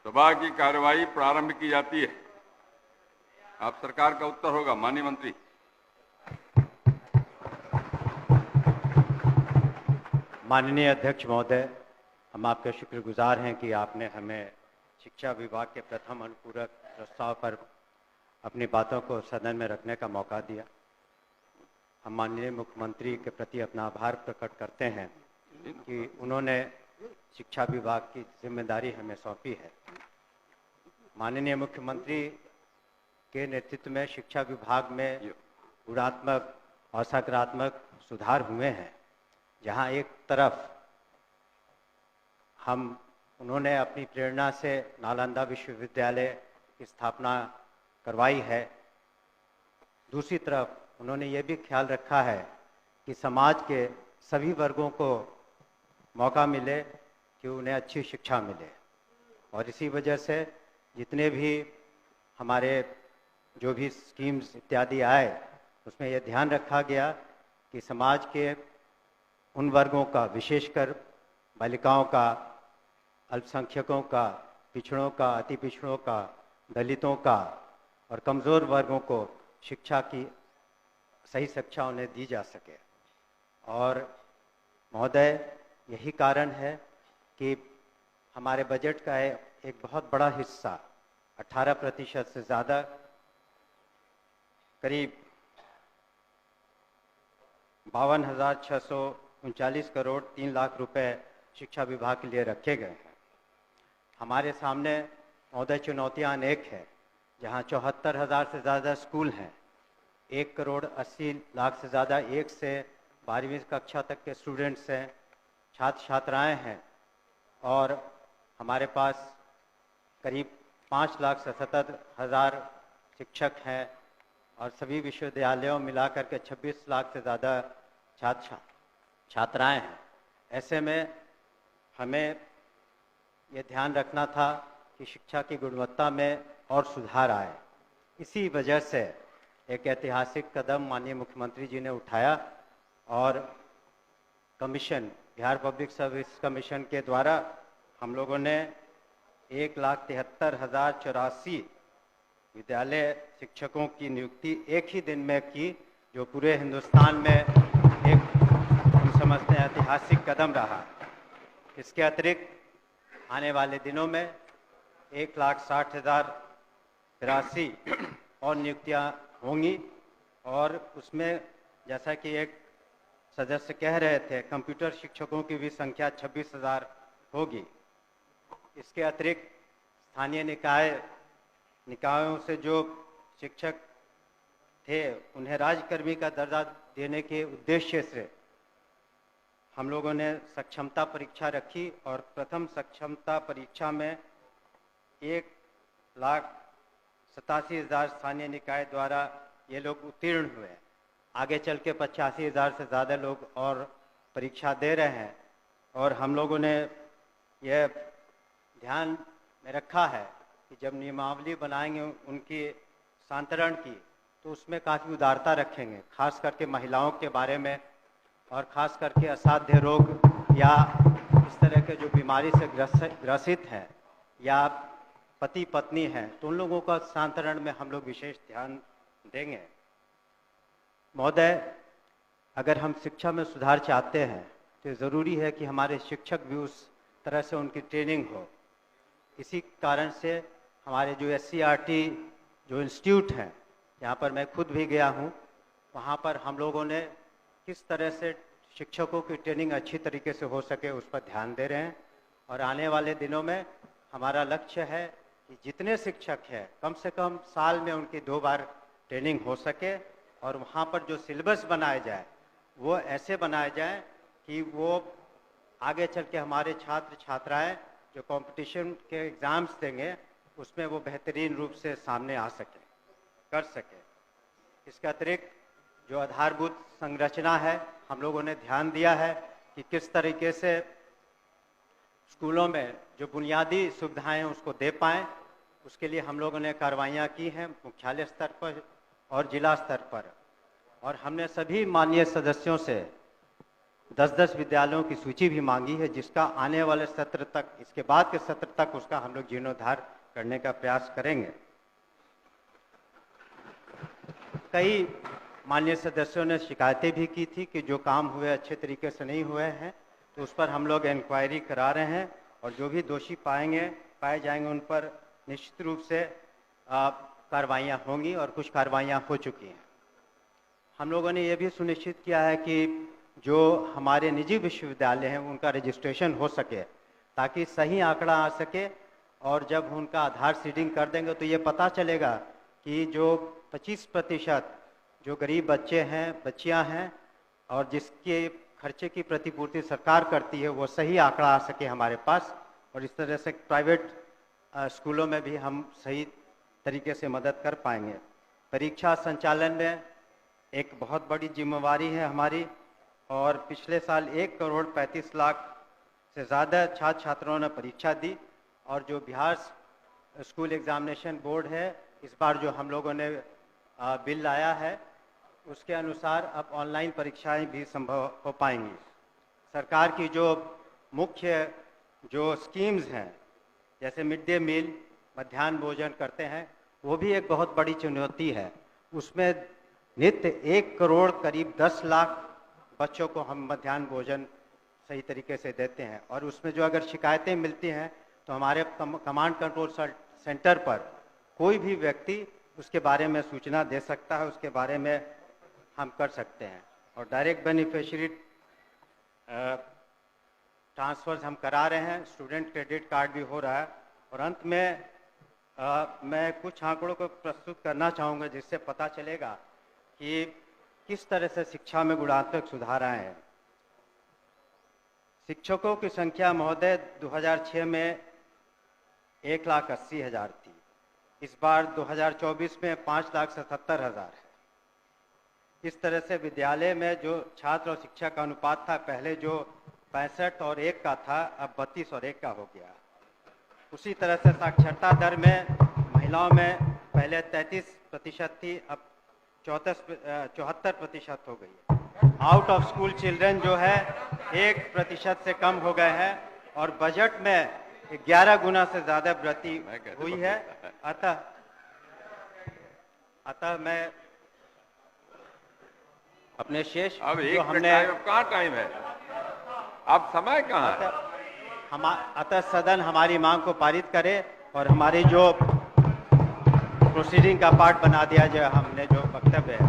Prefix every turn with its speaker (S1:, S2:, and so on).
S1: सभा की कार्यवाही प्रारंभ की जाती है। आप सरकार का उत्तर होगा माननीय मंत्री।
S2: माननीय अध्यक्ष महोदय, हम आपके शुक्रगुजार हैं कि आपने हमें शिक्षा विभाग के प्रथम अनुपूरक प्रस्ताव पर अपनी बातों को सदन में रखने का मौका दिया। हम माननीय मुख्यमंत्री के प्रति अपना आभार प्रकट करते हैं कि उन्होंने शिक्षा विभाग की जिम्मेदारी हमें सौंपी है। माननीय मुख्यमंत्री के नेतृत्व में शिक्षा विभाग में गुणात्मक और सकारात्मक सुधार हुए हैं। जहां एक तरफ उन्होंने अपनी प्रेरणा से नालंदा विश्वविद्यालय की स्थापना करवाई है, दूसरी तरफ उन्होंने ये भी ख्याल रखा है कि समाज के सभी वर्गों को मौका मिले कि उन्हें अच्छी शिक्षा मिले। और इसी वजह से जितने भी हमारे जो भी स्कीम्स इत्यादि आए, उसमें यह ध्यान रखा गया कि समाज के उन वर्गों का, विशेषकर बालिकाओं का, अल्पसंख्यकों का, पिछड़ों का, अति पिछड़ों का, दलितों का और कमज़ोर वर्गों को शिक्षा की सही शिक्षा उन्हें दी जा सके। और महोदय, यही कारण है कि हमारे बजट का एक बहुत बड़ा हिस्सा 18% से ज़्यादा, करीब 52,639 करोड़ 3 लाख रुपए शिक्षा विभाग के लिए रखे गए हैं। हमारे सामने महोदय चुनौतियां अनेक है, जहां 74,000 से ज़्यादा स्कूल हैं, 1 करोड़ 80 लाख से ज़्यादा 1 से 12वीं कक्षा तक के स्टूडेंट्स हैं, छात्र छात्राएं हैं, और हमारे पास करीब 5,77,000 शिक्षक हैं, और सभी विश्वविद्यालयों मिलाकर के 26 लाख से ज़्यादा छात्र छात्राएं हैं। ऐसे में हमें ये ध्यान रखना था कि शिक्षा की गुणवत्ता में और सुधार आए। इसी वजह से एक ऐतिहासिक कदम माननीय मुख्यमंत्री जी ने उठाया और commission, Bihar public service commission के द्वारा हम लोगों ने 1,73,084 विद्यालय शिक्षकों की नियुक्ति एक ही दिन में की, जो पूरे हिंदुस्तान में एक हम समझते हैं ऐतिहासिक कदम रहा। इसके अतिरिक्त आने वाले दिनों में 1,60,083 और नियुक्तियां होंगी, और उसमें जैसा कि एक सदस्य कह रहे थे, कंप्यूटर शिक्षकों की भी संख्या 26,000 होगी। इसके अतिरिक्त स्थानीय निकायों से जो शिक्षक थे, उन्हें राज्यकर्मी का दर्जा देने के उद्देश्य से हम लोगों ने सक्षमता परीक्षा रखी, और प्रथम सक्षमता परीक्षा में 1,87,000 स्थानीय निकाय द्वारा ये लोग उत्तीर्ण हुए। आगे चल के 85,000 से ज़्यादा लोग और परीक्षा दे रहे हैं, और हम लोगों ने यह ध्यान में रखा है कि जब नियमावली बनाएंगे उनकी सांतरण की, तो उसमें काफ़ी उदारता रखेंगे, खास करके महिलाओं के बारे में, और ख़ास करके असाध्य रोग या इस तरह के जो बीमारी से ग्रसित हैं या पति पत्नी हैं, तो उन लोगों का सांतरण में हम लोग विशेष ध्यान देंगे। महोदय, अगर हम शिक्षा में सुधार चाहते हैं तो ज़रूरी है कि हमारे शिक्षक भी उस तरह से उनकी ट्रेनिंग हो। इसी कारण से हमारे जो SCERT जो इंस्टीट्यूट हैं, यहाँ पर मैं खुद भी गया हूँ, वहाँ पर हम लोगों ने किस तरह से शिक्षकों की ट्रेनिंग अच्छी तरीके से हो सके उस पर ध्यान दे रहे हैं। और आने वाले दिनों में हमारा लक्ष्य है कि जितने शिक्षक हैं, कम से कम साल में उनकी 2 बार ट्रेनिंग हो सके, और वहाँ पर जो सिलेबस बनाए जाए वो ऐसे बनाए जाए कि वो आगे चल के हमारे छात्र छात्राएँ जो कंपटीशन के एग्ज़ाम्स देंगे उसमें वो बेहतरीन रूप से सामने आ सके, कर सके। इसके अतिरिक्त जो आधारभूत संरचना है, हम लोगों ने ध्यान दिया है कि किस तरीके से स्कूलों में जो बुनियादी सुविधाएं उसको दे पाएँ। उसके लिए हम लोगों ने कार्रवाइयाँ की हैं मुख्यालय स्तर पर और जिला स्तर पर, और हमने सभी माननीय सदस्यों से 10-10 विद्यालयों की सूची भी मांगी है, जिसका आने वाले सत्र तक, इसके बाद के सत्र तक उसका हम लोग जीर्णोद्धार करने का प्रयास करेंगे। कई माननीय सदस्यों ने शिकायतें भी की थी कि जो काम हुए अच्छे तरीके से नहीं हुए हैं, तो उस पर हम लोग इंक्वायरी करा रहे हैं और जो भी दोषी पाए जाएंगे उन पर निश्चित रूप से कार्रवाइयाँ होंगी और कुछ कार्रवाइयाँ हो चुकी हैं। हम लोगों ने ये भी सुनिश्चित किया है कि जो हमारे निजी विश्वविद्यालय हैं उनका रजिस्ट्रेशन हो सके, ताकि सही आंकड़ा आ सके, और जब उनका आधार सीडिंग कर देंगे तो ये पता चलेगा कि जो 25% जो गरीब बच्चे हैं, बच्चियां हैं, और जिसके खर्चे की प्रतिपूर्ति सरकार करती है, वो सही आंकड़ा आ सके हमारे पास, और इस तरह से प्राइवेट स्कूलों में भी हम सही तरीके से मदद कर पाएंगे। परीक्षा संचालन में एक बहुत बड़ी जिम्मेवारी है हमारी, और पिछले साल 1,35,00,000 से ज़्यादा छात्र छात्राओं ने परीक्षा दी, और जो बिहार स्कूल एग्जामिनेशन बोर्ड है, इस बार जो हम लोगों ने बिल लाया है, उसके अनुसार अब ऑनलाइन परीक्षाएं भी संभव हो पाएंगी। सरकार की जो मुख्य जो स्कीम्स हैं, जैसे मिड डे मील, मध्याह्न भोजन करते हैं, वो भी एक बहुत बड़ी चुनौती है। उसमें नित्य 1 करोड़ करीब 10 लाख बच्चों को हम मध्याह्न भोजन सही तरीके से देते हैं, और उसमें जो अगर शिकायतें मिलती हैं तो हमारे कमांड कंट्रोल सेंटर पर कोई भी व्यक्ति उसके बारे में सूचना दे सकता है, उसके बारे में हम कर सकते हैं। और डायरेक्ट बेनिफिशियरी ट्रांसफर्स हम करा रहे हैं, स्टूडेंट क्रेडिट कार्ड भी हो रहा है। और अंत में मैं कुछ आंकड़ों को प्रस्तुत करना चाहूँगा, जिससे पता चलेगा कि किस तरह से शिक्षा में गुणात्मक सुधार आए हैं। शिक्षकों की संख्या महोदय 2006 में 1,80,000 थी, इस बार 2024 में 5,77,000 है। इस तरह से विद्यालय में जो छात्र और शिक्षक का अनुपात था, पहले जो 65 और 1 का था, अब 32 और 1 का हो गया। उसी तरह से साक्षरता दर में महिलाओं में पहले 33% थी, अब 74% हो गई है। आउट ऑफ स्कूल चिल्ड्रन जो है 1% से कम हो गए हैं, और बजट में 11 गुना से ज़्यादा वृद्धि हुई है। अतः मैं अपने शेष
S1: अब
S2: जो हमने कहाँ
S1: टाइम है, अब समय कहाँ है?
S2: अतः सदन हमारी मांग को पारित करे और हमारी जो प्रोसीडिंग का पार्ट बना दिया, जो हमने जो वक्तव्य है